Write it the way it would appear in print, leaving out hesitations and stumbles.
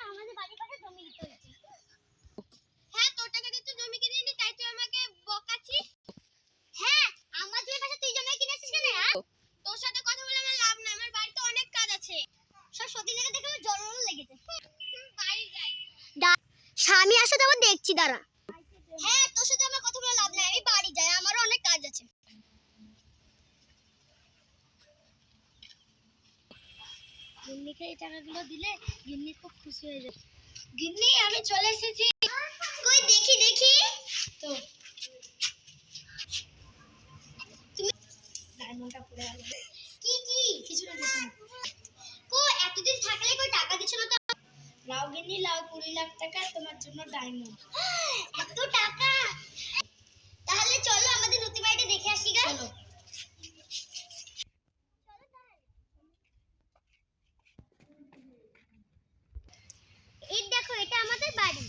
আমাদের বাড়ির পাশে জমি দিতে হয়েছে। হ্যাঁ, তোর টাকা দিয়ে তো জমি কিনে নি, তাই তুই আমাকে বকাছিস। হ্যাঁ, আমার জমির পাশে তুই জমি কিনেছিস কেন? হ্যাঁ, তোর সাথে কথা বলে আমার লাভ নাই, আমার বাড়িতে অনেক কাজ আছে। সব সতীনেকে দেখে আমার জ্বর লেগেছে। বাড়ি যাই। স্বামী আসো তো, দেখছি দাঁড়া। হ্যাঁ, তোর সাথে আমার কথা বলে লাভ নাই, আমি বাড়ি যাই, আমারও অনেক কাজ আছে। গিন্নিকে এই টাকাগুলো দিলে গিন্নি খুব খুশি হয়ে যাবে। গিন্নি, আমি চলে এসেছি। কই দেখি দেখি তো। তুমি ডায়মন্ডটা পড়ে গেল। কি কি? কিছু না কিছু না। কো এতদিন থাকলে কই টাকা দিছ না তো? লাও গিন্নি, লাও 20 লাখ টাকা তোমার জন্য ডায়মন্ড। এত টাকা! তাহলে চলো আমাদের নতুন বাড়িটা দেখে আসি গা। চলো। এই দেখো, এটা আমাদের বাড়ি।